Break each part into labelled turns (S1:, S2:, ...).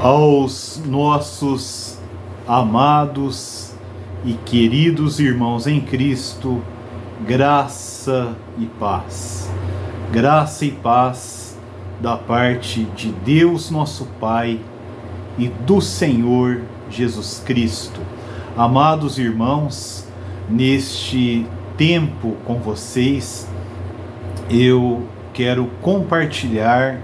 S1: Aos nossos amados e queridos irmãos em Cristo, graça e paz. Graça e paz da parte de Deus nosso Pai e do Senhor Jesus Cristo. Amados irmãos, neste tempo com vocês, eu quero compartilhar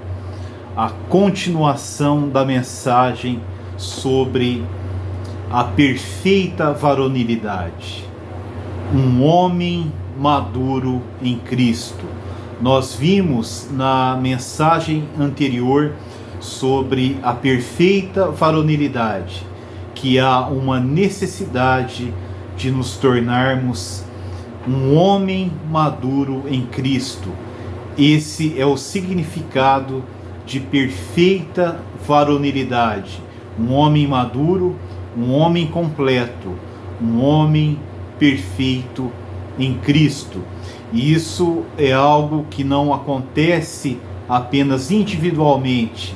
S1: a continuação da mensagem sobre a perfeita varonilidade. Um homem maduro em Cristo. Nós vimos na mensagem anterior sobre a perfeita varonilidade, que há uma necessidade de nos tornarmos um homem maduro em Cristo. Esse é o significado de perfeita varonilidade. Um homem maduro, um homem completo, um homem perfeito em Cristo. E isso é algo que não acontece apenas individualmente,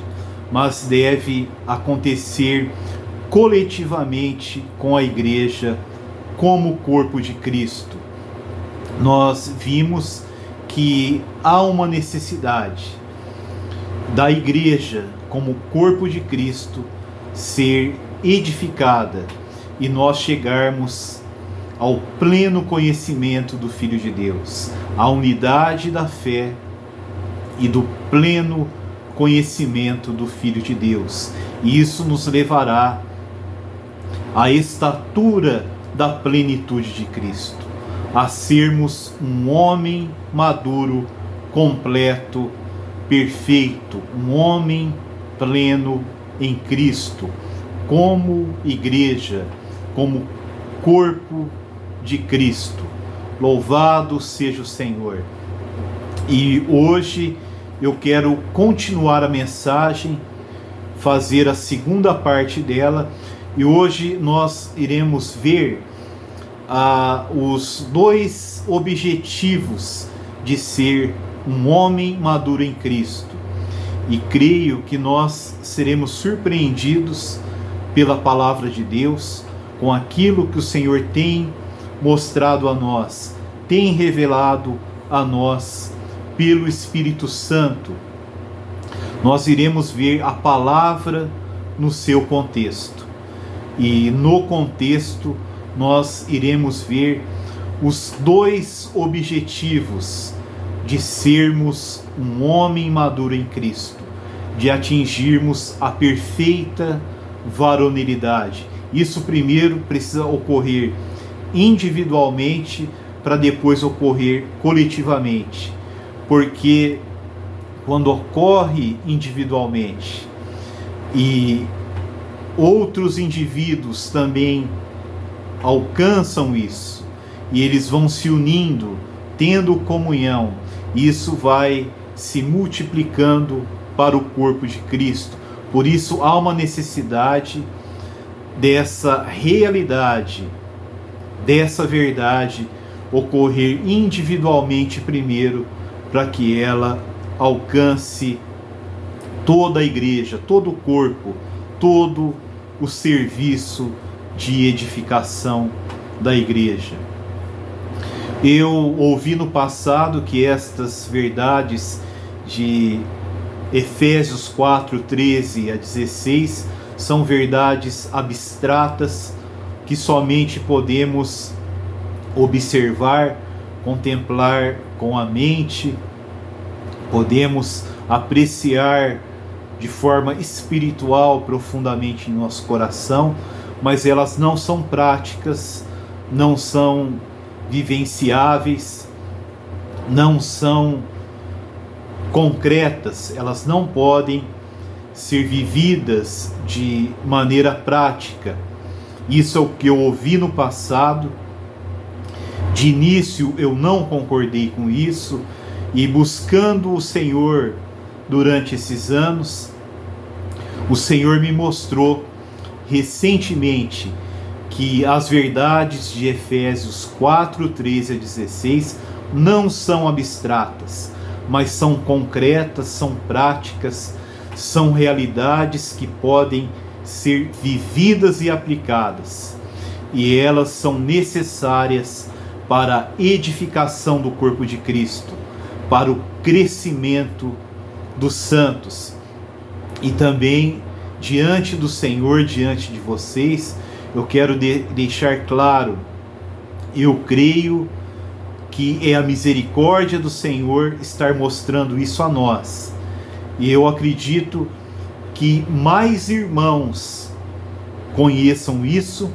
S1: mas deve acontecer coletivamente com a igreja como corpo de Cristo. Nós vimos que há uma necessidade da igreja como corpo de Cristo ser edificada e nós chegarmos ao pleno conhecimento do Filho de Deus, à unidade da fé e do pleno conhecimento do Filho de Deus. E isso nos levará à estatura da plenitude de Cristo, a sermos um homem maduro, completo, perfeito, um homem pleno em Cristo, como igreja, como corpo de Cristo. Louvado seja o Senhor. E hoje eu quero continuar a mensagem, fazer a segunda parte dela, e hoje nós iremos ver os dois objetivos de ser um homem maduro em Cristo. E creio que nós seremos surpreendidos pela palavra de Deus, com aquilo que o Senhor tem mostrado a nós, tem revelado a nós pelo Espírito Santo. Nós iremos ver a palavra no seu contexto. E no contexto nós iremos ver os dois objetivos de sermos um homem maduro em Cristo, de atingirmos a perfeita varonilidade. Isso primeiro precisa ocorrer individualmente para depois ocorrer coletivamente, porque quando ocorre individualmente e outros indivíduos também alcançam isso e eles vão se unindo, tendo comunhão, isso vai se multiplicando para o corpo de Cristo. Por isso há uma necessidade dessa realidade, dessa verdade ocorrer individualmente primeiro, para que ela alcance toda a igreja, todo o corpo, todo o serviço de edificação da igreja. Eu ouvi no passado que estas verdades de Efésios 4, 13 a 16 são verdades abstratas que somente podemos observar, contemplar com a mente, podemos apreciar de forma espiritual profundamente em nosso coração, mas elas não são práticas, não são vivenciáveis, não são concretas, elas não podem ser vividas de maneira prática. Isso é o que eu ouvi no passado. De início eu não concordei com isso, e buscando o Senhor durante esses anos, o Senhor me mostrou recentemente que as verdades de Efésios 4, 13 a 16 não são abstratas, mas são concretas, são práticas, são realidades que podem ser vividas e aplicadas, e elas são necessárias para a edificação do corpo de Cristo, para o crescimento dos santos. E também diante do Senhor, diante de vocês, eu quero deixar claro, eu creio que é a misericórdia do Senhor estar mostrando isso a nós. E eu acredito que mais irmãos conheçam isso,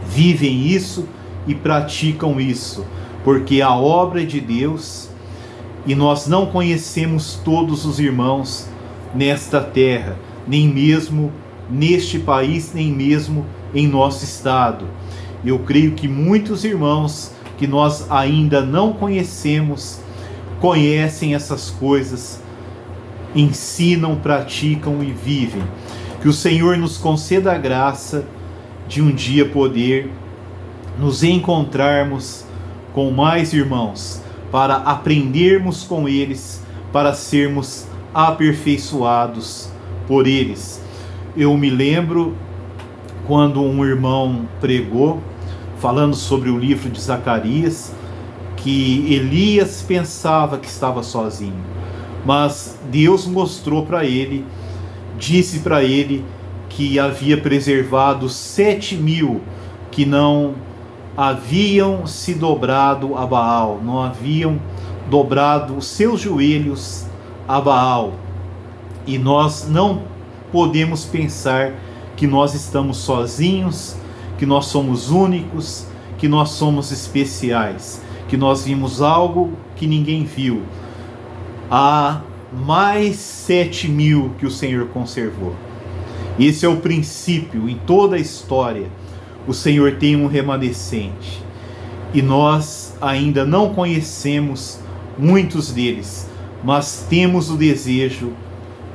S1: vivem isso e praticam isso, porque a obra é de Deus e nós não conhecemos todos os irmãos nesta terra, nem mesmo neste país, nem mesmo em nosso estado. Eu creio que muitos irmãos que nós ainda não conhecemos, conhecem essas coisas, ensinam, praticam e vivem. Que o Senhor nos conceda a graça de um dia poder nos encontrarmos com mais irmãos, para aprendermos com eles, para sermos aperfeiçoados por eles. Eu me lembro quando um irmão pregou, falando sobre o livro de Zacarias, que Elias pensava que estava sozinho, mas Deus mostrou para ele, disse para ele que havia preservado 7.000 que não haviam se dobrado a Baal, não haviam dobrado os seus joelhos a Baal. E nós não podemos pensar que nós estamos sozinhos, que nós somos únicos, que nós somos especiais, que nós vimos algo que ninguém viu. Há mais 7.000 que o Senhor conservou. Esse é o princípio em toda a história. O Senhor tem um remanescente e nós ainda não conhecemos muitos deles, mas temos o desejo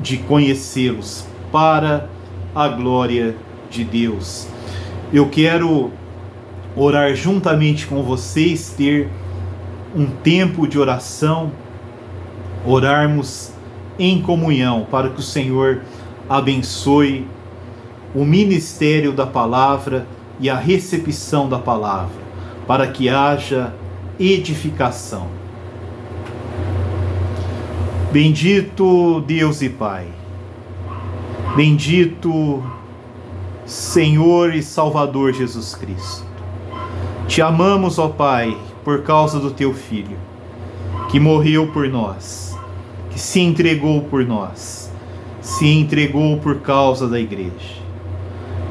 S1: de conhecê-los para a glória de Deus. Eu quero orar juntamente com vocês, ter um tempo de oração, orarmos em comunhão, para que o Senhor abençoe o ministério da palavra e a recepção da palavra, para que haja edificação. Bendito Deus e Pai, bendito Senhor e Salvador Jesus Cristo. Te amamos, ó Pai, por causa do Teu Filho, que morreu por nós, que se entregou por nós, se entregou por causa da igreja.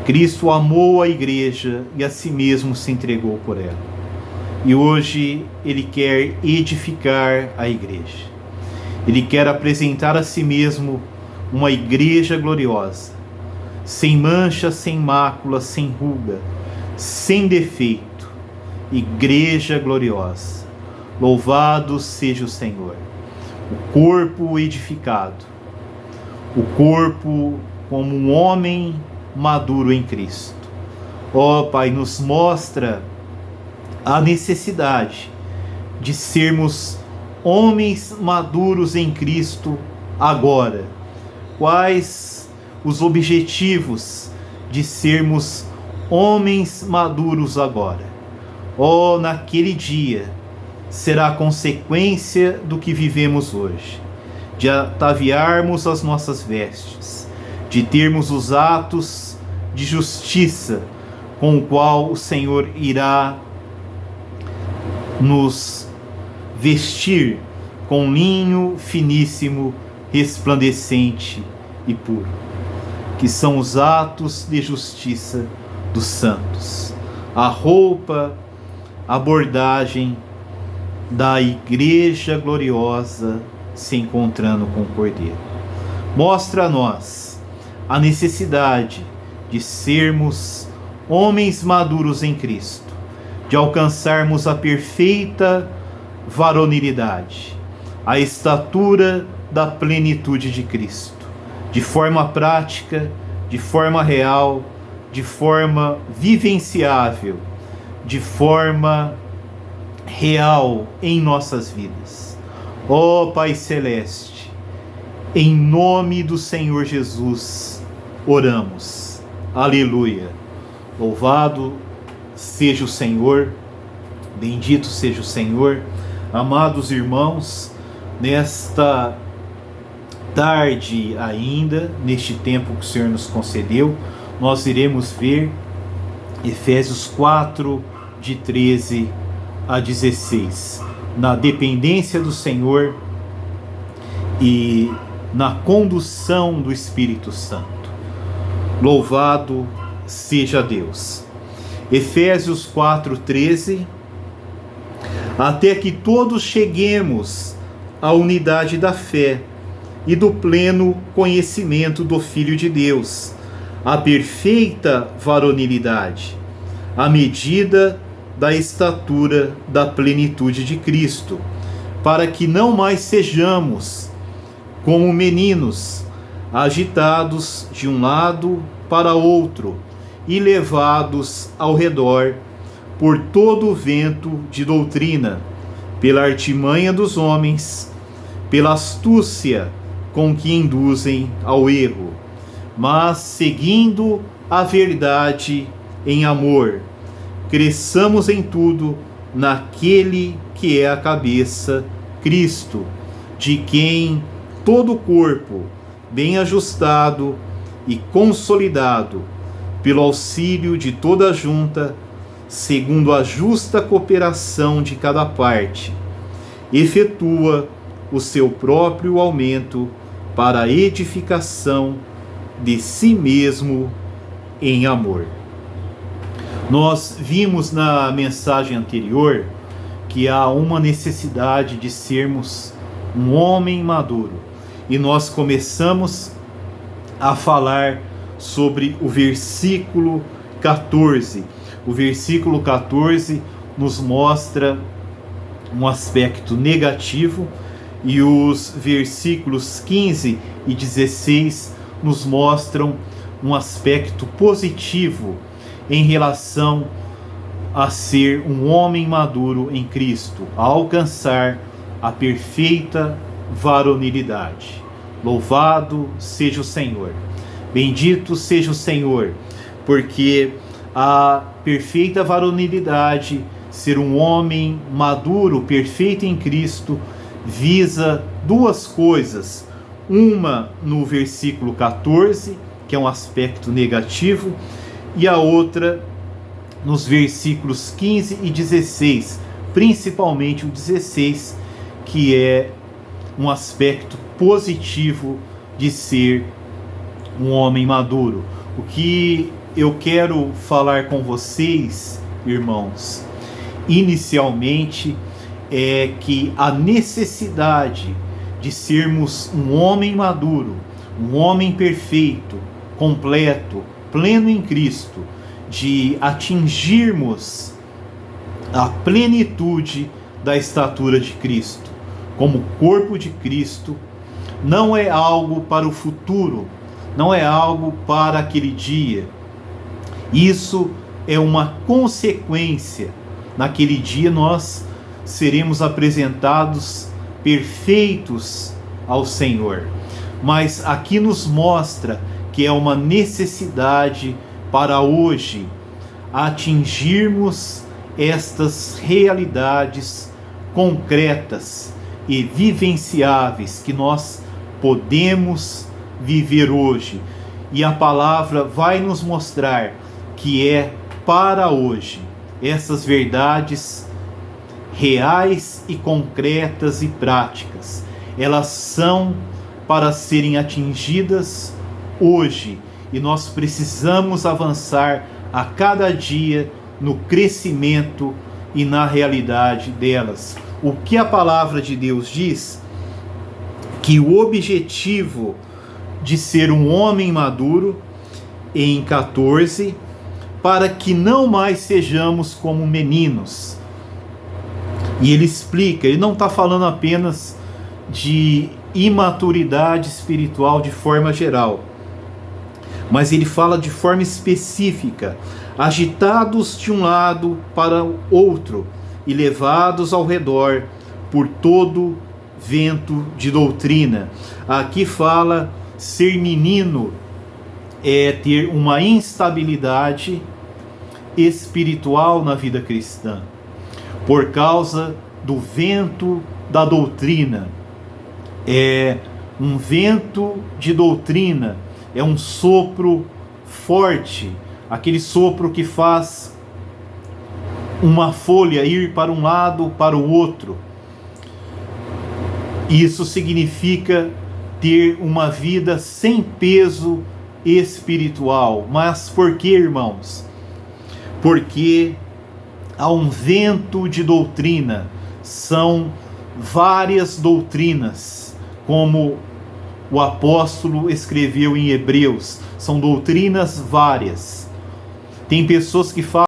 S1: Cristo amou a igreja e a si mesmo se entregou por ela. E hoje Ele quer edificar a igreja. Ele quer apresentar a si mesmo uma igreja gloriosa, sem mancha, sem mácula, sem ruga, sem defeito. Igreja gloriosa. Louvado seja o Senhor. O corpo edificado, o corpo como um homem maduro em Cristo. Ó Pai, nos mostra a necessidade de sermos homens maduros em Cristo agora. Quais os objetivos de sermos homens maduros agora? Ó, naquele dia será a consequência do que vivemos hoje, de ataviarmos as nossas vestes, de termos os atos de justiça com o qual o Senhor irá nos vestir com linho finíssimo, resplandecente e puro, que são os atos de justiça dos santos, a roupa, a abordagem da igreja gloriosa se encontrando com o Cordeiro. Mostra a nós a necessidade de sermos homens maduros em Cristo, de alcançarmos a perfeita varonilidade, a estatura da plenitude de Cristo, de forma prática, de forma real, de forma vivenciável, de forma real em nossas vidas. Ó Pai Celeste, Em nome do Senhor Jesus, oramos. Aleluia. Louvado seja o Senhor, bendito seja o Senhor. Amados irmãos, nesta tarde ainda, neste tempo que o Senhor nos concedeu, nós iremos ver Efésios 4, de 13 a 16. Na dependência do Senhor e na condução do Espírito Santo. Louvado seja Deus. Efésios 4:13. Até que todos cheguemos à unidade da fé e do pleno conhecimento do Filho de Deus, à perfeita varonilidade, à medida da estatura da plenitude de Cristo, para que não mais sejamos como meninos, agitados de um lado para outro e levados ao redor por todo o vento de doutrina, pela artimanha dos homens, pela astúcia com que induzem ao erro, mas seguindo a verdade em amor, cresçamos em tudo naquele que é a cabeça, Cristo, de quem todo o corpo, bem ajustado e consolidado, pelo auxílio de toda a junta, segundo a justa cooperação de cada parte, efetua o seu próprio aumento para a edificação de si mesmo em amor. Nós vimos na mensagem anterior que há uma necessidade de sermos um homem maduro. E nós começamos a falar sobre o versículo 14. O versículo 14 nos mostra um aspecto negativo e os versículos 15 e 16 nos mostram um aspecto positivo em relação a ser um homem maduro em Cristo, a alcançar a perfeita varonilidade. Louvado seja o Senhor, bendito seja o Senhor, porque a perfeita varonilidade, ser um homem maduro, perfeito em Cristo, visa duas coisas. Uma no versículo 14, que é um aspecto negativo, e a outra nos versículos 15 e 16, principalmente o 16, que é um aspecto positivo de ser um homem maduro. O que eu quero falar com vocês, irmãos, inicialmente, é que a necessidade de sermos um homem maduro, um homem perfeito, completo, pleno em Cristo, de atingirmos a plenitude da estatura de Cristo, como corpo de Cristo, não é algo para o futuro, não é algo para aquele dia. Isso é uma consequência. Naquele dia nós seremos apresentados perfeitos ao Senhor. Mas aqui nos mostra que é uma necessidade para hoje atingirmos estas realidades concretas e vivenciáveis que nós podemos viver hoje. E a palavra vai nos mostrar que é para hoje essas verdades reais e concretas e práticas. Elas são para serem atingidas hoje, e nós precisamos avançar a cada dia no crescimento e na realidade delas. O que a palavra de Deus diz? Que o objetivo de ser um homem maduro, em 14, para que não mais sejamos como meninos. E ele explica, ele não está falando apenas de imaturidade espiritual de forma geral, mas ele fala de forma específica, agitados de um lado para o outro e levados ao redor por todo vento de doutrina. Aqui fala ser menino é ter uma instabilidade espiritual na vida cristã, por causa do vento da doutrina. É um vento de doutrina, é um sopro forte, aquele sopro que faz uma folha ir para um lado, para o outro. Isso significa ter uma vida sem peso espiritual. Mas por que, irmãos? Porque há um vento de doutrina, são várias doutrinas, como o apóstolo escreveu em Hebreus, são doutrinas várias. Tem pessoas que falam